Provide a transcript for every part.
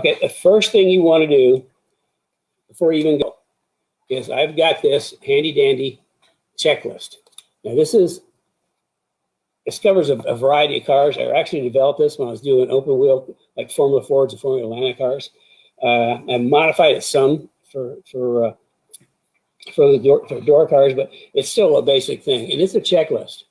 Okay, the first thing you want to do before you even go is I've got this handy dandy checklist. Now this covers a variety of cars. I actually developed this when I was doing open wheel, like Formula Fords and Formula Atlanta cars. I modified it some for the door cars, but it's still a basic thing. And it's a checklist.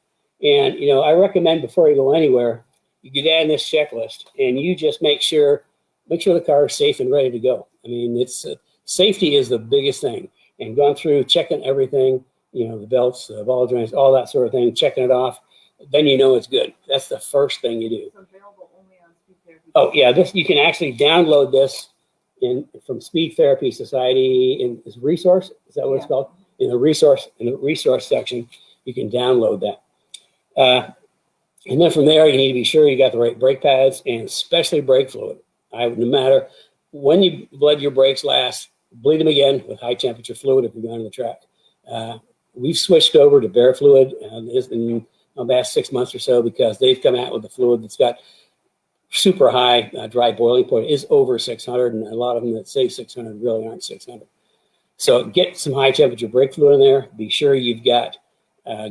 And, you know, I recommend before you go anywhere, you get in this checklist and you just make sure the car is safe and ready to go. I mean, it's safety is the biggest thing. And going through, checking everything, you know, the belts, the ball joints, all that sort of thing, checking it off, then you know it's good. That's the first thing you do. It's available only on Speed Therapy. Oh, yeah, this you can actually download this from Speed Therapy Society in this resource. Is that what it's called? In the resource section, you can download that. And then from there, you need to be sure you got the right brake pads and especially brake fluid. No matter when you bled your brakes last, bleed them again with high temperature fluid if you're going to the track. We've switched over to bare fluid in the past 6 months or so because they've come out with a fluid that's got super high dry boiling point. It is over 600, and a lot of them that say 600 really aren't 600. So get some high temperature brake fluid in there. Be sure you've got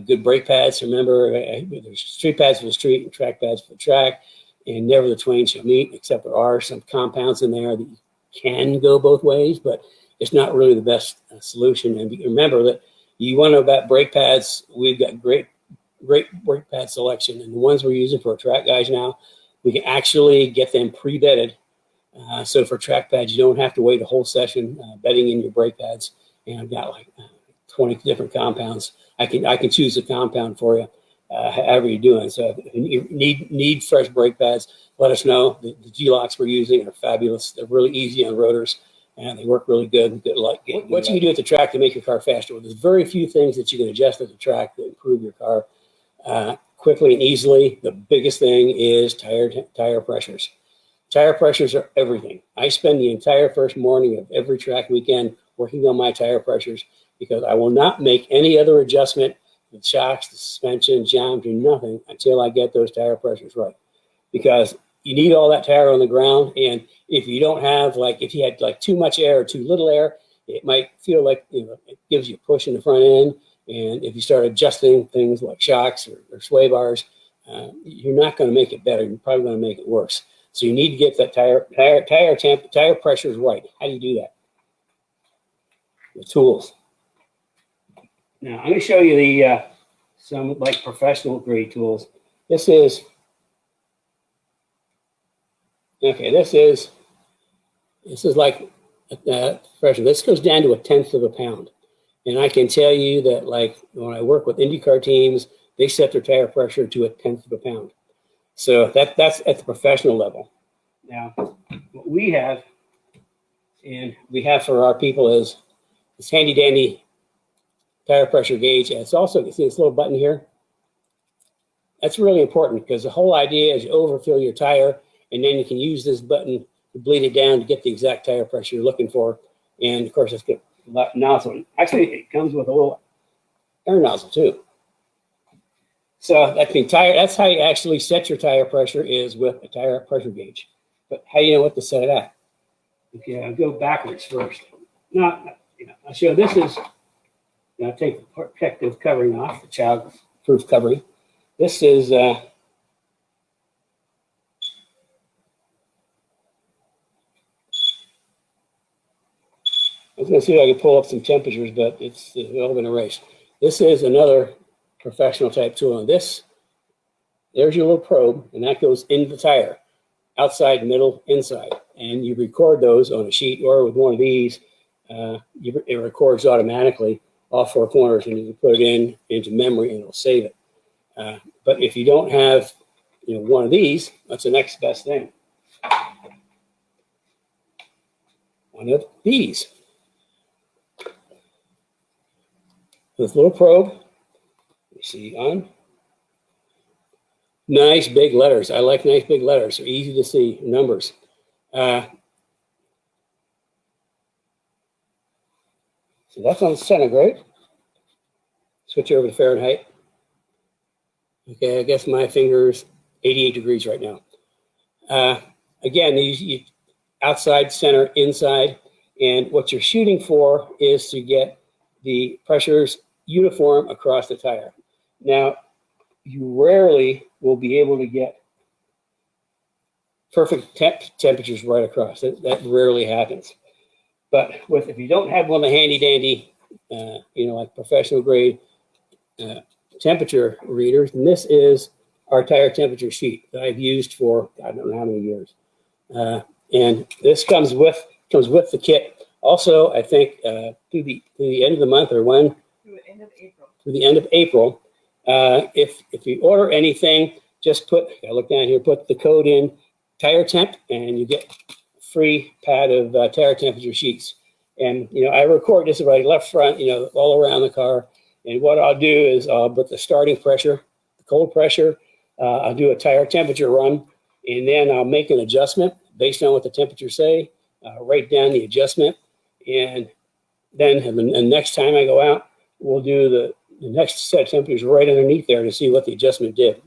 good brake pads. Remember, there's street pads for the street and track pads for the track, and never the twain shall meet, except there are some compounds in there that you can go both ways, but it's not really the best solution. And remember that you want to know about brake pads. We've got great brake pad selection, and the ones we're using for our track guys now, we can actually get them pre-bedded. So for track pads, you don't have to wait a whole session bedding in your brake pads. And I've got like 20 different compounds. I can choose a compound for you, however you're doing. So if you need fresh brake pads, let us know. The G-locks we're using are fabulous. They're really easy on rotors, and they work really good. What you can do at the track to make your car faster? Well, there's very few things that you can adjust at the track that improve your car quickly and easily. The biggest thing is tire pressures. Tire pressures are everything. I spend the entire first morning of every track weekend working on my tire pressures because I will not make any other adjustment, the shocks, the suspension, geometry, nothing until I get those tire pressures right. Because you need all that tire on the ground, and if you don't have, like, if you had like too much air or too little air, it might feel like, you know, it gives you a push in the front end. And if you start adjusting things like shocks or sway bars, you're not going to make it better. You're probably going to make it worse. So you need to get that tire pressures right. How do you do that? The tools. Now I'm going to show you the some like professional grade tools. This is like professional. This goes down to 1/10 of a pound. And I can tell you that, like, when I work with IndyCar teams, they set their tire pressure to 1/10 of a pound. So that's at the professional level. Now, what we have for our people is this handy dandy tire pressure gauge. And it's also, you see this little button here? That's really important because the whole idea is you overfill your tire, and then you can use this button to bleed it down to get the exact tire pressure you're looking for. And of course, it's good. Nozzle. Actually, it comes with a little air nozzle too. So that's how you actually set your tire pressure, is with a tire pressure gauge. But how do you know what to set it at? Okay, I'll go backwards first. I'll show this is. Now take the protective covering off, the child-proof covering. This is. I was going to see if I could pull up some temperatures, but it's all been erased. This is another professional type tool. And this, there's your little probe, and that goes into the tire, outside, middle, inside. And you record those on a sheet, or with one of these, it records automatically all four corners, and you can put it into memory, and it'll save it. But if you don't have, one of these, that's the next best thing. One of these. This little probe, you see on. Nice big letters. I like nice big letters. They're easy to see, numbers. So that's on centigrade. Switch over to Fahrenheit. Okay, I guess my finger's 88 degrees right now. Again, outside, center, inside. And what you're shooting for is to get the pressures uniform across the tire. Now, you rarely will be able to get perfect temperatures right across. That rarely happens. But if you don't have one of the handy dandy, like professional grade temperature readers, and this is our tire temperature sheet that I've used for I don't know how many years. And this comes with the kit. Also, I think through the end of the month or when? Through the end of April. Through the end of April. If you order anything, just put the code in tire temp, and you get a free pad of tire temperature sheets. And I record this right left front, all around the car. And what I'll do is I'll put the starting pressure, the cold pressure. I'll do a tire temperature run, and then I'll make an adjustment based on what the temperatures say. Write down the adjustment, and then the next time I go out, we'll do the next set of temperatures right underneath there to see what the adjustment did,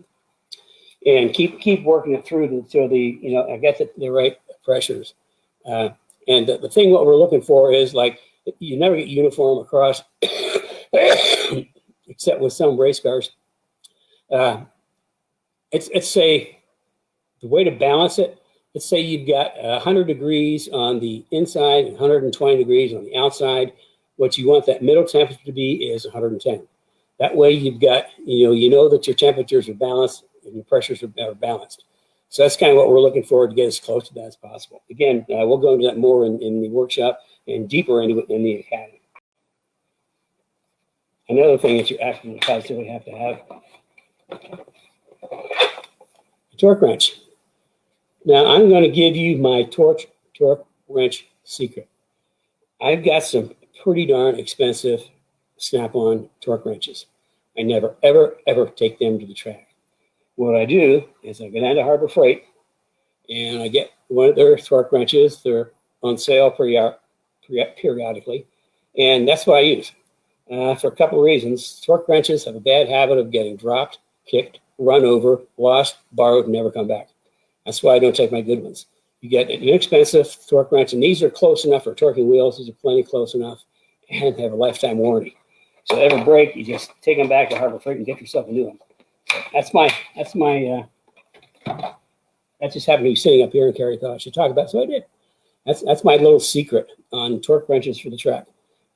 and keep working it through until I get the right pressures. And the thing what we're looking for is, like, you never get uniform across, except with some race cars. It's say the way to balance it. Let's say you've got 100 degrees on the inside and 120 degrees on the outside. What you want that middle temperature to be is 110. That way you've got, that your temperatures are balanced and your pressures are balanced. So that's kind of what we're looking for, to get as close to that as possible. Again, we'll go into that more in the workshop and deeper into it in the academy. Another thing that you absolutely positively have to have, a torque wrench. Now, I'm going to give you my torque wrench secret. I've got some pretty darn expensive snap-on torque wrenches. I never, ever, ever take them to the track. What I do is I go down to Harbor Freight, and I get one of their torque wrenches. They're on sale periodically, and that's what I use for a couple of reasons. Torque wrenches have a bad habit of getting dropped, kicked, run over, lost, borrowed, and never come back. That's why I don't take my good ones. You get an inexpensive torque wrench, and these are close enough for torquing wheels. These are plenty close enough, and have a lifetime warranty. So every break, you just take them back to Harbor Freight and get yourself a new one. So that just happened to be sitting up here and Carrie thought I should talk about, so I did. That's my little secret on torque wrenches for the track.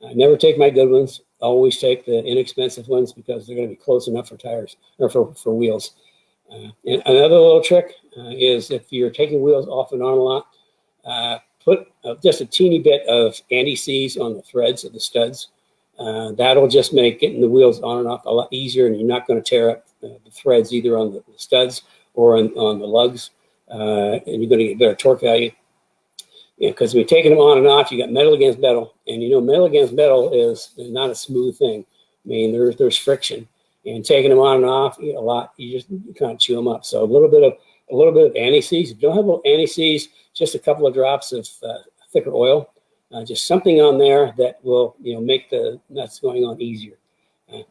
I never take my good ones. Always take the inexpensive ones because they're going to be close enough for tires or for wheels. And another little trick is, if you're taking wheels off and on a lot, put just a teeny bit of anti-seize on the threads of the studs. That'll just make getting the wheels on and off a lot easier, and you're not going to tear up the threads either on the studs or on the lugs, and you're going to get better torque value. Because when you're taking them on and off, you got metal against metal, and metal against metal is not a smooth thing. I mean, there's friction. And taking them on and off a lot, you kind of chew them up. So a little bit of anti-seize. If you don't have a little anti-seize, just a couple of drops of thicker oil, just something on there that will make the nuts going on easier.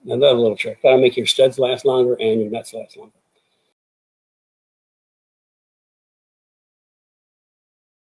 Another little trick. That'll make your studs last longer and your nuts last longer.